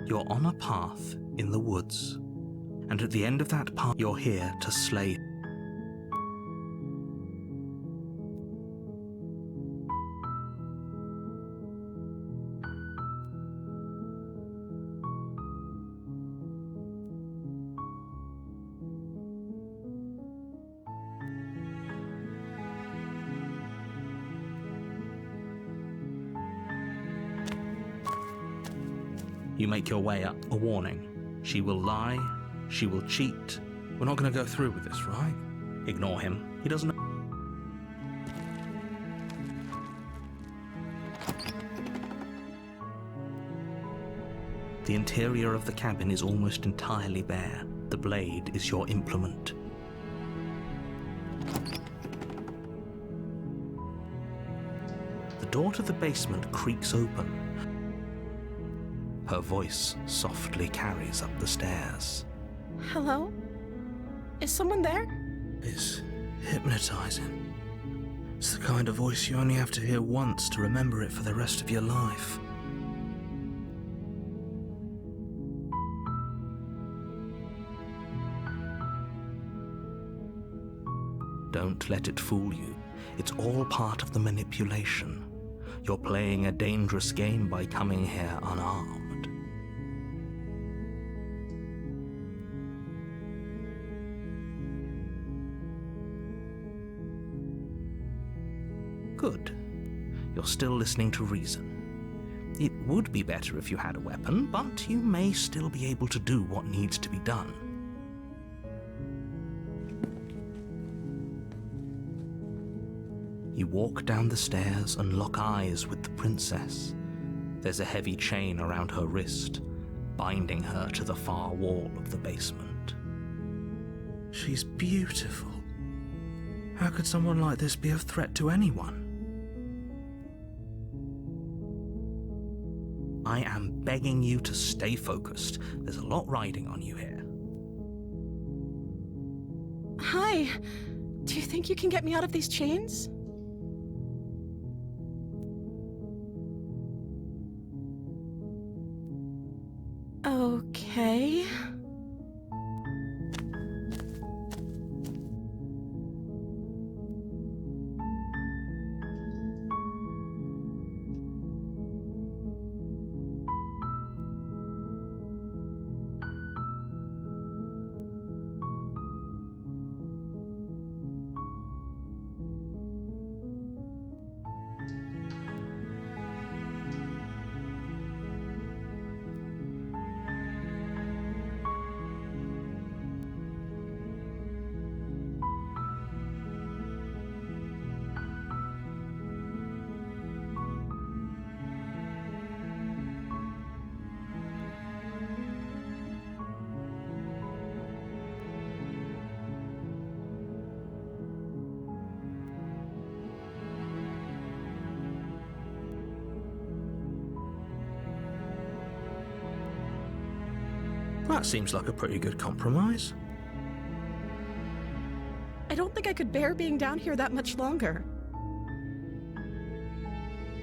You're on a path in the woods, and at the end of that path, you're here to slay. You make your way up. A warning. She will lie. She will cheat. We're not going to go through with this, right? Ignore him. He doesn't know. The interior of the cabin is almost entirely bare. The blade is your implement. The door to the basement creaks open. Her voice softly carries up the stairs. Hello? Is someone there? It's hypnotizing. It's the kind of voice you only have to hear once to remember it for the rest of your life. Don't let it fool you. It's all part of the manipulation. You're playing a dangerous game by coming here unarmed. Good. You're still listening to reason. It would be better if you had a weapon, but you may still be able to do what needs to be done. You walk down the stairs and lock eyes with the princess. There's a heavy chain around her wrist, binding her to the far wall of the basement. She's beautiful. How could someone like this be a threat to anyone? I am begging you to stay focused. There's a lot riding on you here. Hi. Do you think you can get me out of these chains? Okay. That seems like a pretty good compromise. I don't think I could bear being down here that much longer.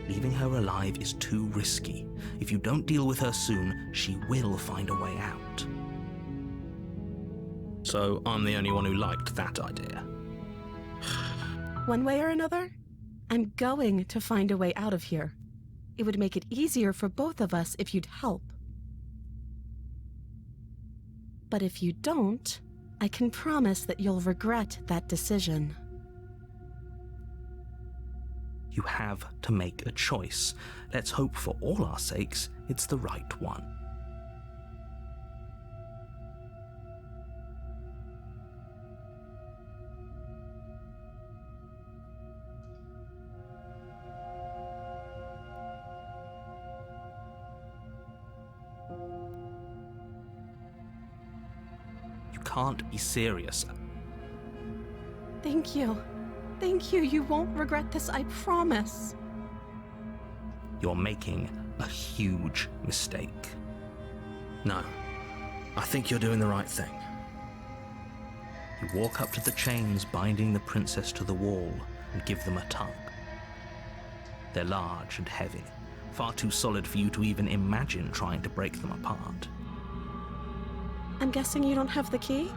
Leaving her alive is too risky. If you don't deal with her soon, she will find a way out. So I'm the only one who liked that idea. One way or another, I'm going to find a way out of here. It would make it easier for both of us if you'd help. But if you don't, I can promise that you'll regret that decision. You have to make a choice. Let's hope for all our sakes it's the right one. Can't be serious. Thank you. Thank you. You won't regret this, I promise. You're making a huge mistake. No, I think you're doing the right thing. You walk up to the chains binding the princess to the wall and give them a tug. They're large and heavy. far too solid for you to even imagine trying to break them apart. I'm guessing you don't have the key?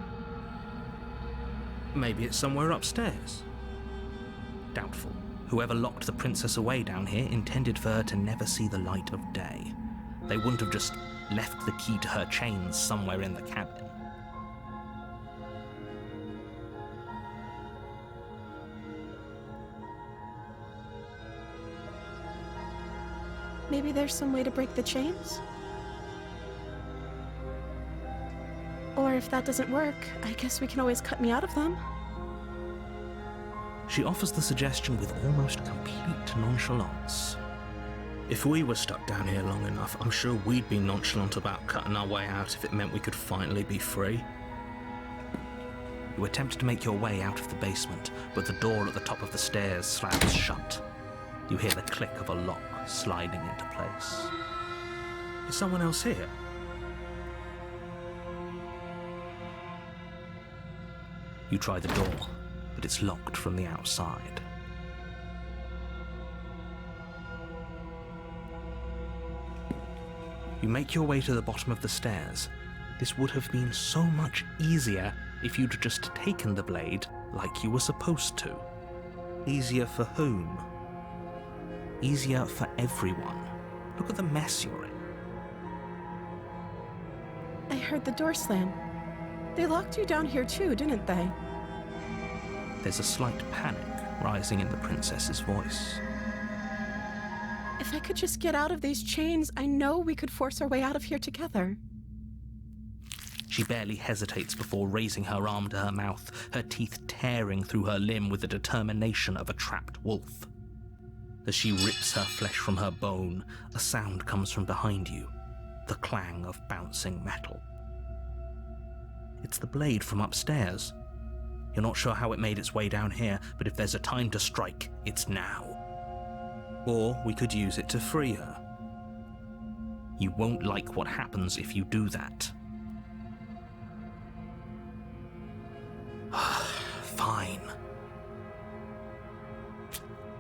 Maybe it's somewhere upstairs. Doubtful. Whoever locked the princess away down here intended for her to never see the light of day. They wouldn't have just left the key to her chains somewhere in the cabin. Maybe there's some way to break the chains? Or if that doesn't work, I guess we can always cut me out of them. She offers the suggestion with almost complete nonchalance. If we were stuck down here long enough, I'm sure we'd be nonchalant about cutting our way out if it meant we could finally be free. You attempt to make your way out of the basement, but the door at the top of the stairs slams shut. You hear the click of a lock sliding into place. Is someone else here? You try the door, but it's locked from the outside. You make your way to the bottom of the stairs. This would have been so much easier if you'd just taken the blade like you were supposed to. Easier for whom? Easier for everyone. Look at the mess you're in. I heard the door slam. They locked you down here too, didn't they? There's a slight panic rising in the princess's voice. If I could just get out of these chains, I know we could force our way out of here together. She barely hesitates before raising her arm to her mouth, her teeth tearing through her limb with the determination of a trapped wolf. As she rips her flesh from her bone, a sound comes from behind you, the clang of bouncing metal. It's the blade from upstairs. You're not sure how it made its way down here, but if there's a time to strike, it's now. Or we could use it to free her. You won't like what happens if you do that. Fine.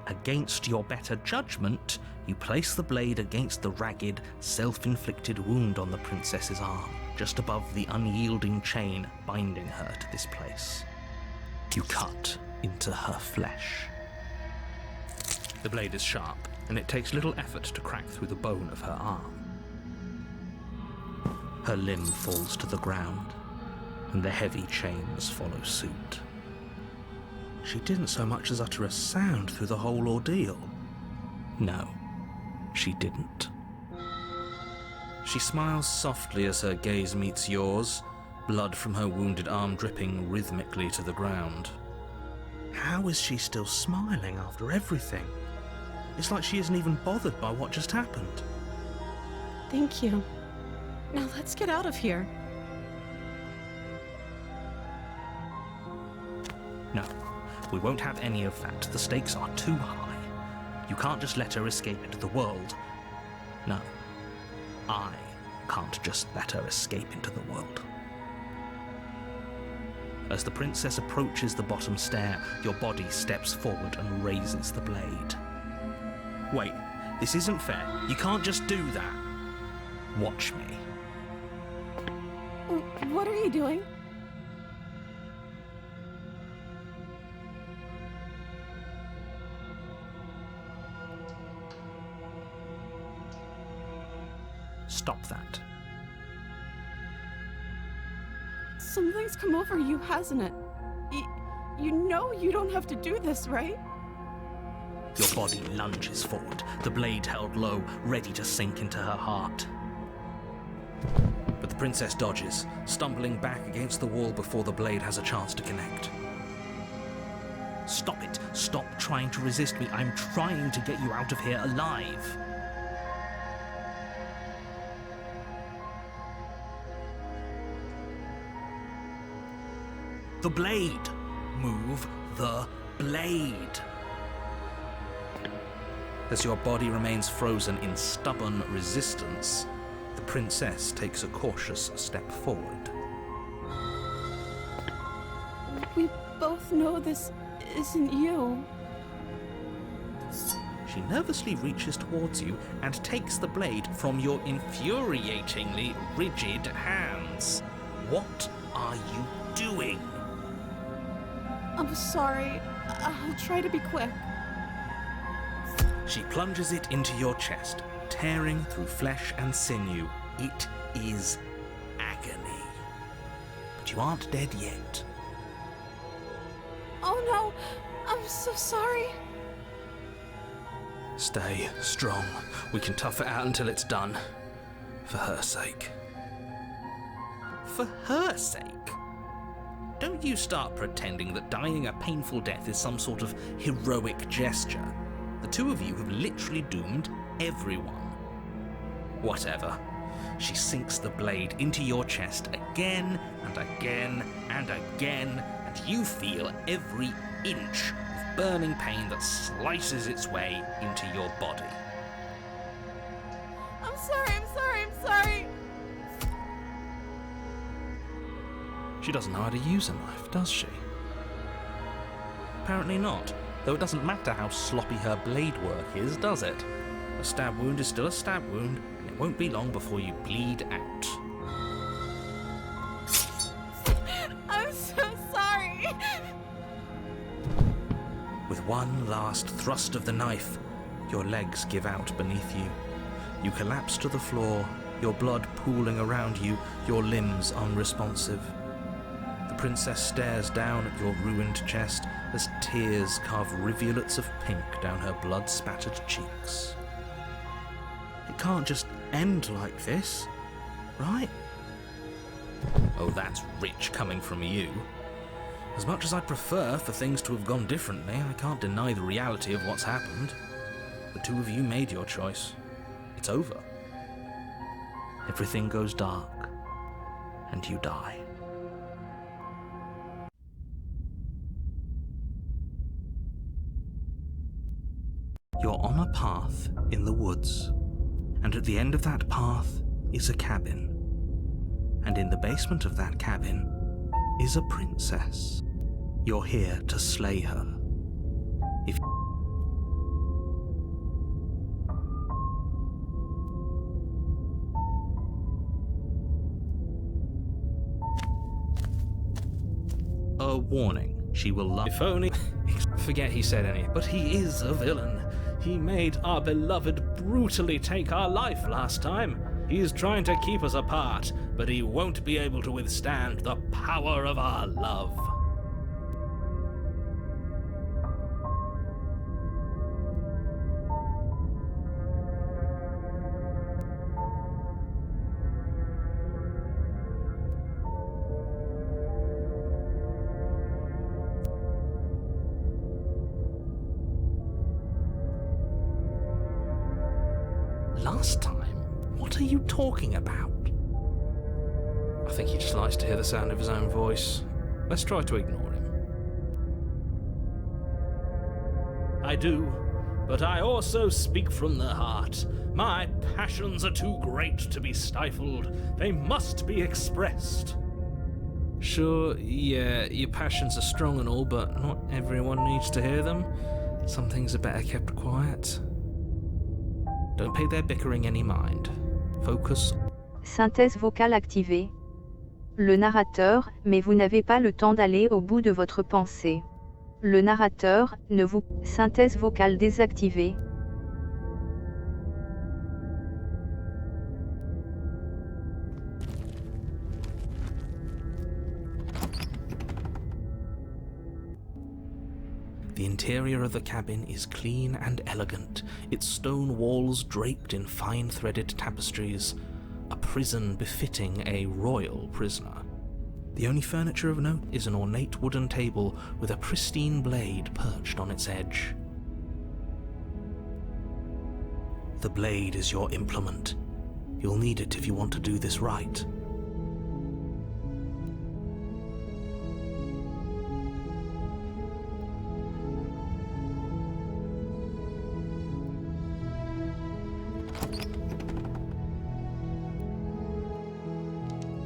Against your better judgment, you place the blade against the ragged, self-inflicted wound on the princess's arm, just above the unyielding chain binding her to this place. You cut into her flesh. The blade is sharp, and it takes little effort to crack through the bone of her arm. Her limb falls to the ground, and the heavy chains follow suit. She didn't so much as utter a sound through the whole ordeal. No, she didn't. She smiles softly as her gaze meets yours, blood from her wounded arm dripping rhythmically to the ground. How is she still smiling after everything? It's like she isn't even bothered by what just happened. Thank you. Now let's get out of here. No, we won't have any of that. The stakes are too high. You can't just let her escape into the world. No, I can't just let her escape into the world. As the princess approaches the bottom stair, your body steps forward and raises the blade. Wait, this isn't fair. You can't just do that. Watch me. What are you doing? Stop that. Something's come over you, hasn't it? You know you don't have to do this, right? Your body lunges forward, the blade held low, ready to sink into her heart. But the princess dodges, stumbling back against the wall before the blade has a chance to connect. Stop it. Stop trying to resist me. I'm trying to get you out of here alive. The blade. Move the blade. As your body remains frozen in stubborn resistance, the princess takes a cautious step forward. We both know this isn't you. She She nervously reaches towards you and takes the blade from your infuriatingly rigid hands. What are you doing? I'm sorry. I'll try to be quick. She plunges it into your chest, tearing through flesh and sinew. It is agony. But you aren't dead yet. Oh no, I'm so sorry. Stay strong. We can tough it out until it's done. For her sake. For her sake? Don't you start pretending that dying a painful death is some sort of heroic gesture. The two of you have literally doomed everyone. Whatever. She sinks the blade into your chest again and again and again, and you feel every inch of burning pain that slices its way into your body. I'm sorry. She doesn't know how to use a knife, does she? Apparently not, though it doesn't matter how sloppy her blade work is, does it? A stab wound is still a stab wound, and it won't be long before you bleed out. I'm so sorry. With one last thrust of the knife, your legs give out beneath you. You collapse to the floor, your blood pooling around you, your limbs unresponsive. The princess stares down at your ruined chest as tears carve rivulets of pink down her blood-spattered cheeks. It can't just end like this, right? Oh, that's rich coming from you. As much as I'd prefer for things to have gone differently, I can't deny the reality of what's happened. The two of you made your choice. It's over. Everything goes dark, and you die. You're on a path in the woods, and at the end of that path is a cabin. And in the basement of that cabin is a princess. You're here to slay her. If a warning, she will love. If only. Forget he said any, but he is a villain. He made our beloved brutally take our life last time. He's trying to keep us apart, but he won't be able to withstand the power of our love. Last time? What are you talking about? I think he just likes to hear the sound of his own voice. Let's try to ignore him. I do, but I also speak from the heart. My passions are too great to be stifled. They must be expressed. Sure, yeah, your passions are strong and all, but not everyone needs to hear them. Some things are better kept quiet. Don't pay their bickering any mind. Focus. Synthèse vocale activée. Le narrateur, mais vous n'avez pas le temps d'aller au bout de votre pensée. Le narrateur, ne vous... Synthèse vocale désactivée. The interior of the cabin is clean and elegant, its stone walls draped in fine-threaded tapestries, a prison befitting a royal prisoner. The only furniture of note is an ornate wooden table with a pristine blade perched on its edge. The blade is your implement. You'll need it if you want to do this right.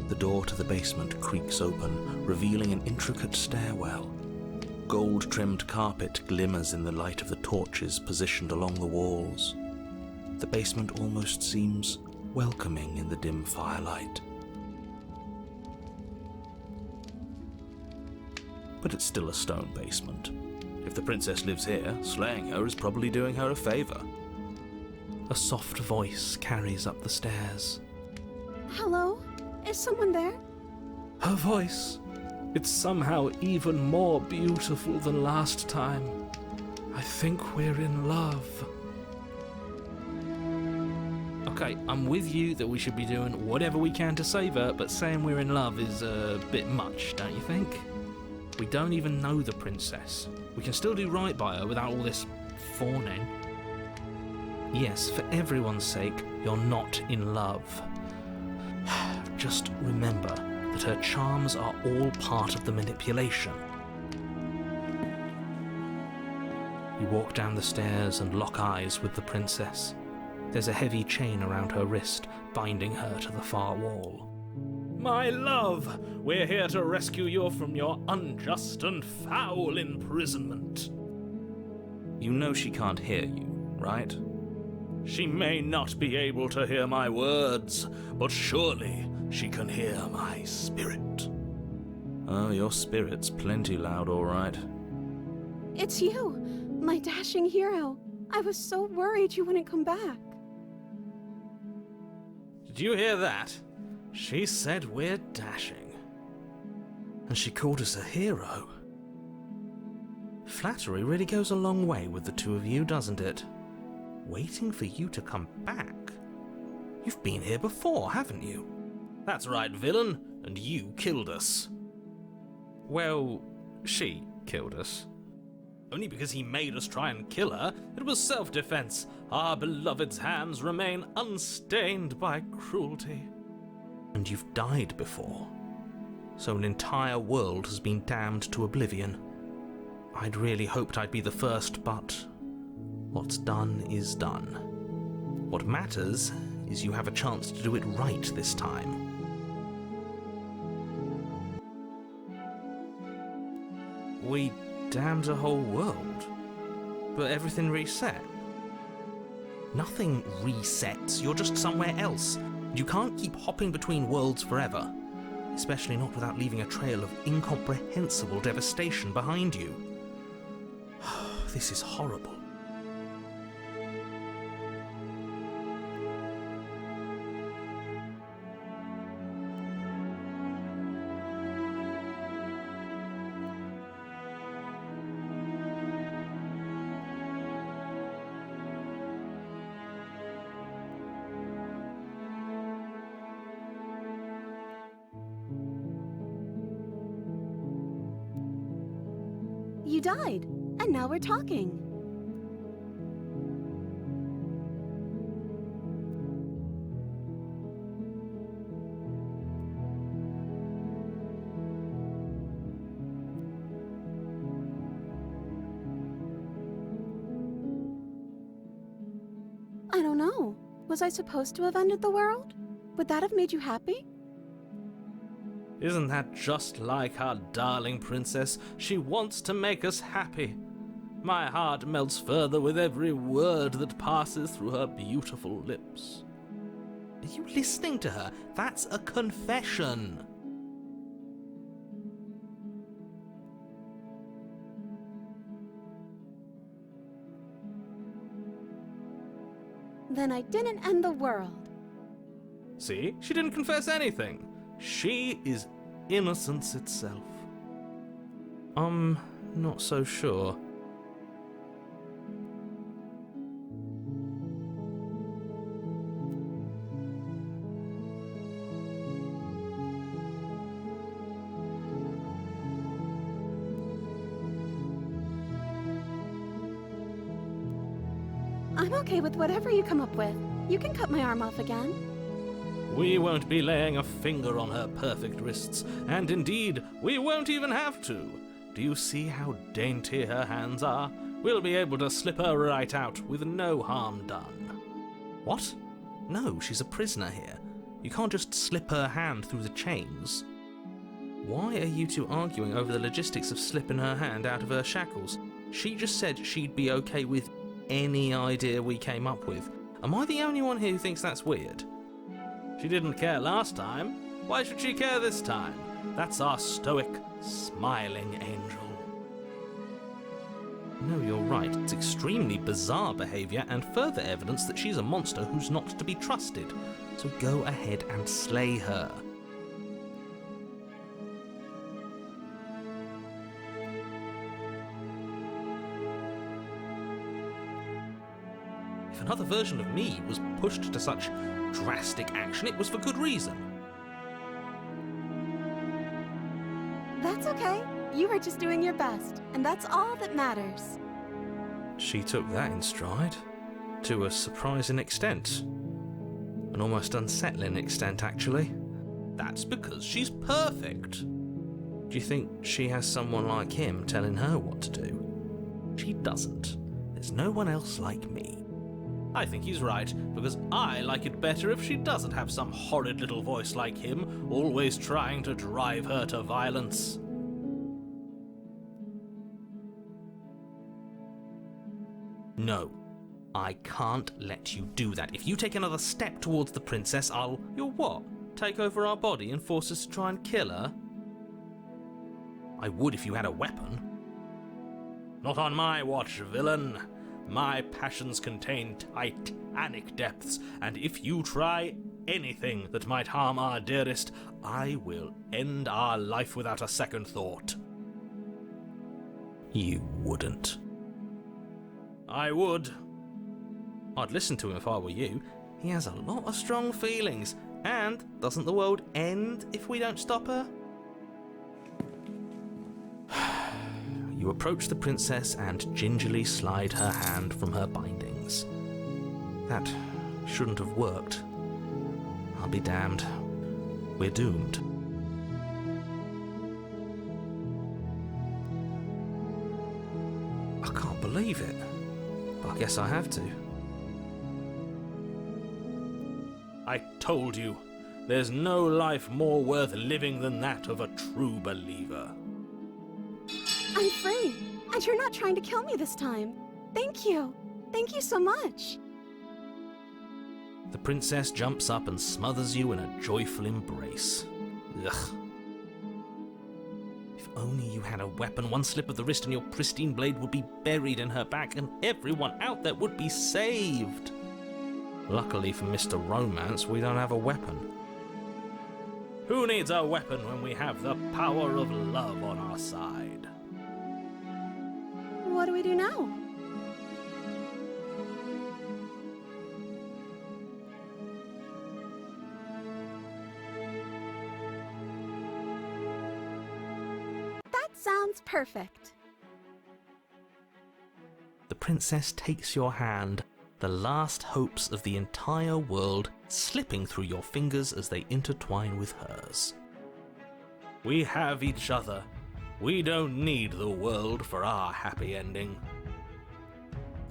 The door to the basement creaks open, revealing an intricate stairwell. gold-trimmed carpet glimmers in the light of the torches positioned along the walls. The basement almost seems welcoming in the dim firelight. But it's still a stone basement. If the princess lives here, slaying her is probably doing her a favor. A soft voice carries up the stairs. Hello? Is someone there? Her voice. It's somehow even more beautiful than last time. I think we're in love. Okay, I'm with you that we should be doing whatever we can to save her, but saying we're in love is a bit much, don't you think? We don't even know the princess. We can still do right by her without all this fawning. Yes, for everyone's sake, you're not in love. Just remember that her charms are all part of the manipulation. You walk down the stairs and lock eyes with the princess. There's a heavy chain around her wrist, binding her to the far wall. My love, we're here to rescue you from your unjust and foul imprisonment. You know she can't hear you, right? She may not be able to hear my words, but surely she can hear my spirit. Oh, your spirit's plenty loud, all right. It's you, my dashing hero. I was so worried you wouldn't come back. Did you hear that? She said we're dashing. And she called us a hero. Flattery really goes a long way with the two of you, doesn't it? Waiting for you to come back. You've been here before, haven't you? That's right, villain, and you killed us. Well, she killed us. Only because he made us try and kill her. It was self-defense. Our beloved's hands remain unstained by cruelty. And you've died before. So an entire world has been damned to oblivion. I'd really hoped I'd be the first, but what's done is done. What matters is you have a chance to do it right this time. We damned a whole world, but everything reset. Nothing resets, you're just somewhere else. You can't keep hopping between worlds forever, especially not without leaving a trail of incomprehensible devastation behind you. This is horrible. You died, and now we're talking. I don't know. Was I supposed to have ended the world? Would that have made you happy? Isn't that just like our darling princess? She wants to make us happy. My heart melts further with every word that passes through her beautiful lips. Are you listening to her? That's a confession. Then I didn't end the world. See? She didn't confess anything. She is innocence itself. I'm not so sure. I'm okay with whatever you come up with. You can cut my arm off again. We won't be laying a finger on her perfect wrists, and indeed, we won't even have to. Do you see how dainty her hands are? We'll be able to slip her right out with no harm done. What? No, she's a prisoner here. You can't just slip her hand through the chains. Why are you two arguing over the logistics of slipping her hand out of her shackles? She just said she'd be okay with any idea we came up with. Am I the only one here who thinks that's weird? She didn't care last time. Why should she care this time? That's our stoic, smiling angel. No, you're right. It's extremely bizarre behaviour and further evidence that she's a monster who's not to be trusted. So go ahead and slay her. If another version of me was pushed to such drastic action, it was for good reason. That's okay. You were just doing your best, and that's all that matters. She took that in stride, to a surprising extent. An almost unsettling extent, actually. That's because she's perfect. Do you think she has someone like him telling her what to do? She doesn't. There's no one else like me. I think he's right, because I like it better if she doesn't have some horrid little voice like him, always trying to drive her to violence. No, I can't let you do that. If you take another step towards the princess, You'll what? Take over our body and force us to try and kill her? I would if you had a weapon. Not on my watch, villain. My passions contain titanic depths, and if you try anything that might harm our dearest, I will end our life without a second thought. You wouldn't. I would. I'd listen to him if I were you. He has a lot of strong feelings. And doesn't the world end if we don't stop her? You approach the princess and gingerly slide her hand from her bindings. That shouldn't have worked. I'll be damned. We're doomed. I can't believe it. I guess I have to. I told you, there's no life more worth living than that of a true believer. I'm free, and you're not trying to kill me this time. Thank you. Thank you so much. The princess jumps up and smothers you in a joyful embrace. Ugh. If only you had a weapon, one slip of the wrist and your pristine blade would be buried in her back and everyone out there would be saved. Luckily for Mr. Romance, we don't have a weapon. Who needs a weapon when we have the power of love on our side? What do we do now? That sounds perfect. The princess takes your hand, the last hopes of the entire world slipping through your fingers as they intertwine with hers. We have each other. We don't need the world for our happy ending.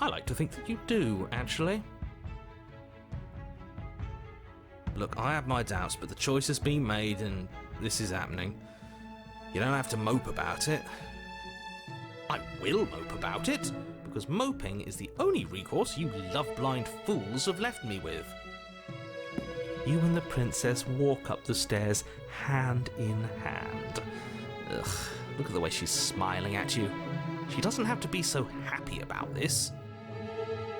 I like to think that you do, actually. Look, I have my doubts, but the choice has been made and this is happening. You don't have to mope about it. I will mope about it, because moping is the only recourse you love-blind fools have left me with. You and the princess walk up the stairs hand in hand. Ugh, look at the way she's smiling at you. She doesn't have to be so happy about this.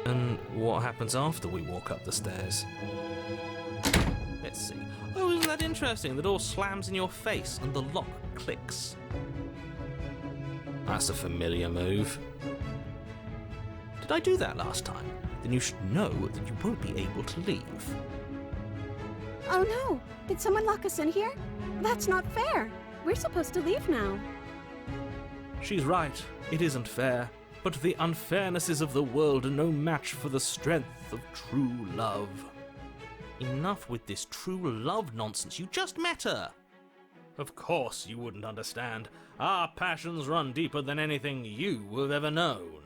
And what happens after we walk up the stairs? Let's see. Oh, isn't that interesting? The door slams in your face and the lock clicks. That's a familiar move. Did I do that last time? Then you should know that you won't be able to leave. Oh no! Did someone lock us in here? That's not fair! We're supposed to leave now. She's right. It isn't fair. But the unfairnesses of the world are no match for the strength of true love. Enough with this true love nonsense. You just met her. Of course you wouldn't understand. Our passions run deeper than anything you have ever known.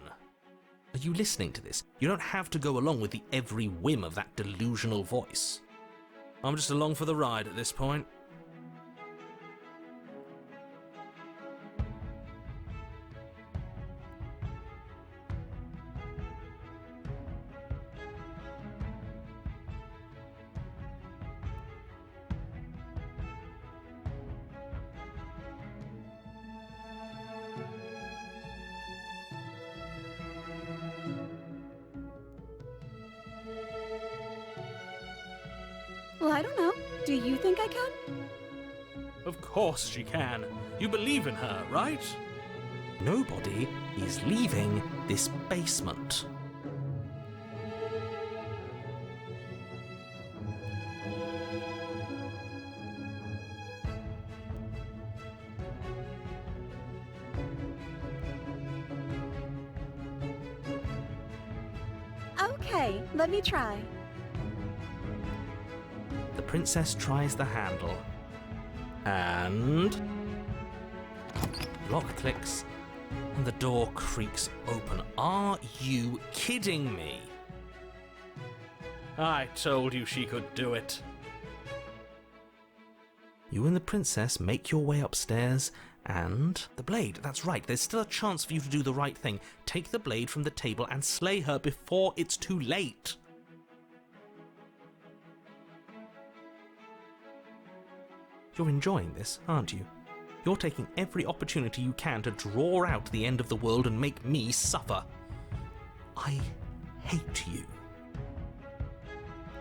Are you listening to this? You don't have to go along with the every whim of that delusional voice. I'm just along for the ride at this point. Well, I don't know. Do you think I can? Of course she can. You believe in her, right? Nobody is leaving this basement. Okay, let me try. The princess tries the handle. And lock clicks and the door creaks open. Are you kidding me? I told you she could do it. You and the princess make your way upstairs and the blade. That's right, there's still a chance for you to do the right thing. Take the blade from the table and slay her before it's too late. You're enjoying this, aren't you? You're taking every opportunity you can to draw out the end of the world and make me suffer. I hate you.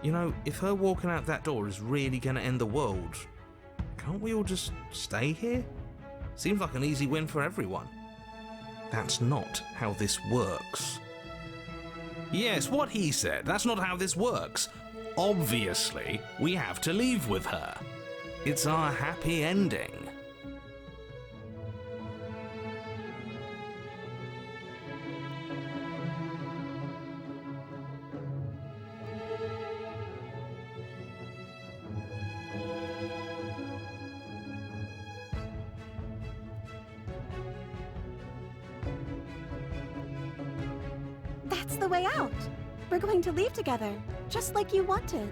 You know, if her walking out that door is really going to end the world, can't we all just stay here? Seems like an easy win for everyone. That's not how this works. Yes, what he said. That's not how this works. Obviously, we have to leave with her. It's our happy ending. That's the way out. We're going to leave together, just like you wanted.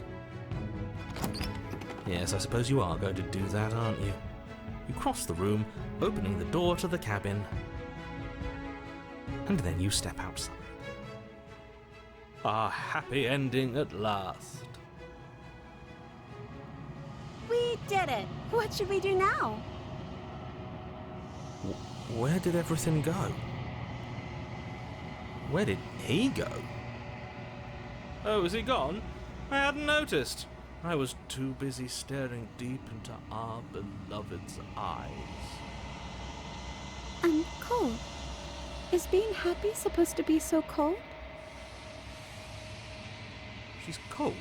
Yes, I suppose you are going to do that, aren't you? You cross the room, opening the door to the cabin, and then you step outside. Our happy ending at last. We did it. What should we do now? Where did everything go? Where did he go? Oh, is he gone? I hadn't noticed. I was too busy staring deep into our beloved's eyes. I'm cold. Is being happy supposed to be so cold? She's cold.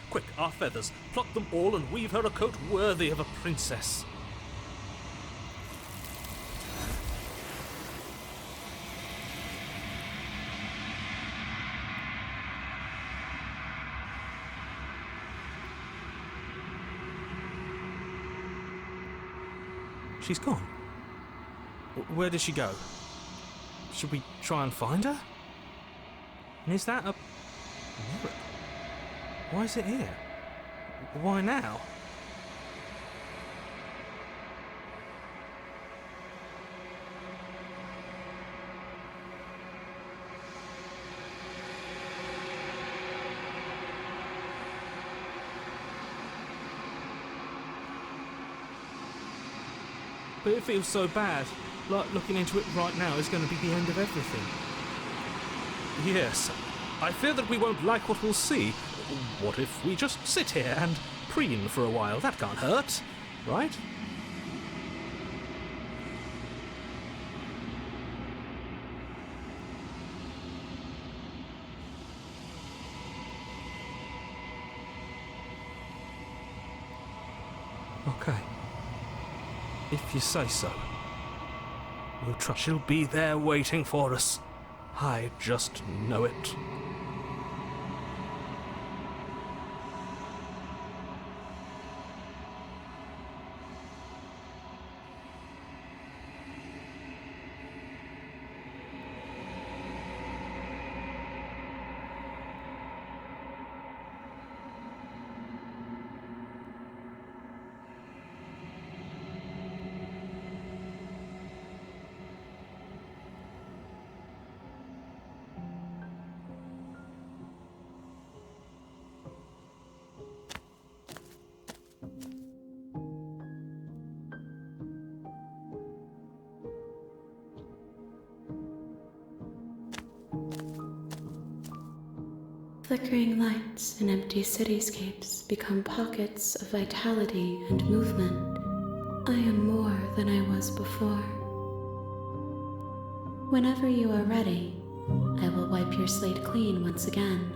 Quick, our feathers. Pluck them all and weave her a coat worthy of a princess. She's gone. Where did she go? Should we try and find her? And is that a mirror? Why is it here? Why now? But it feels so bad, like looking into it right now is going to be the end of everything. Yes, I fear that we won't like what we'll see. What if we just sit here and preen for a while? That can't hurt, right? Okay. If you say so. We'll trust she'll be there waiting for us. I just know it. Flickering lights and empty cityscapes become pockets of vitality and movement. I am more than I was before. Whenever you are ready, I will wipe your slate clean once again.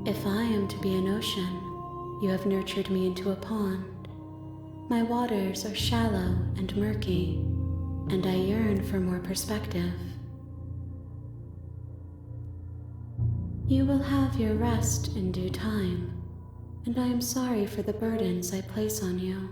If I am to be an ocean, you have nurtured me into a pond. My waters are shallow and murky, and I yearn for more perspective. You will have your rest in due time, and I am sorry for the burdens I place on you.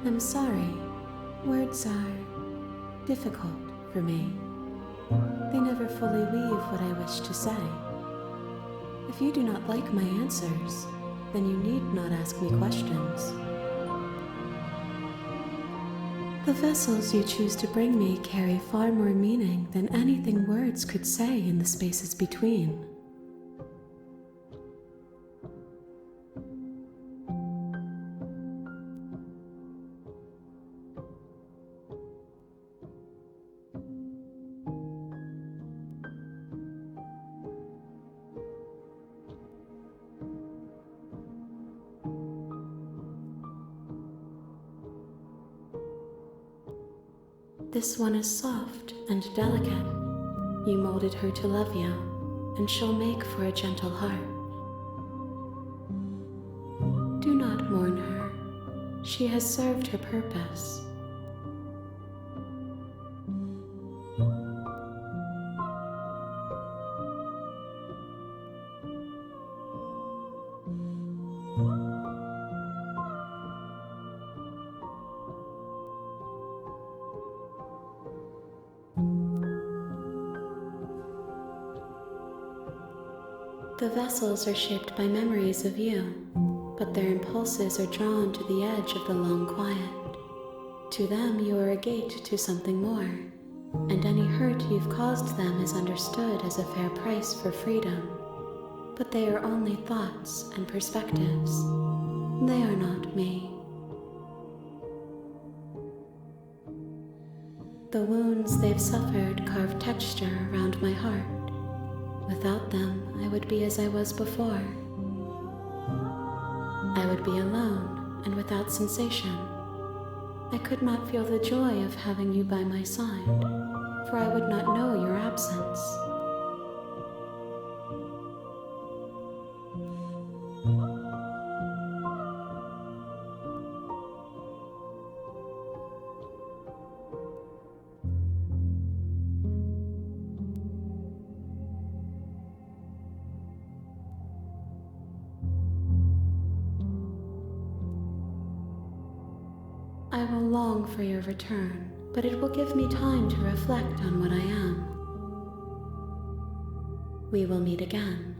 I'm sorry. Words are difficult for me. They never fully weave what I wish to say. If you do not like my answers, then you need not ask me questions. The vessels you choose to bring me carry far more meaning than anything words could say in the spaces between. This one is soft and delicate. You molded her to love you, and she'll make for a gentle heart. Do not mourn her. She has served her purpose. The vessels are shaped by memories of you, but their impulses are drawn to the edge of the long quiet. To them, you are a gate to something more, and any hurt you've caused them is understood as a fair price for freedom. But they are only thoughts and perspectives. They are not me. The wounds they've suffered carve texture around my heart. Without them, I would be as I was before. I would be alone and without sensation. I could not feel the joy of having you by my side, for I would not know your absence. I will long for your return, but it will give me time to reflect on what I am. We will meet again.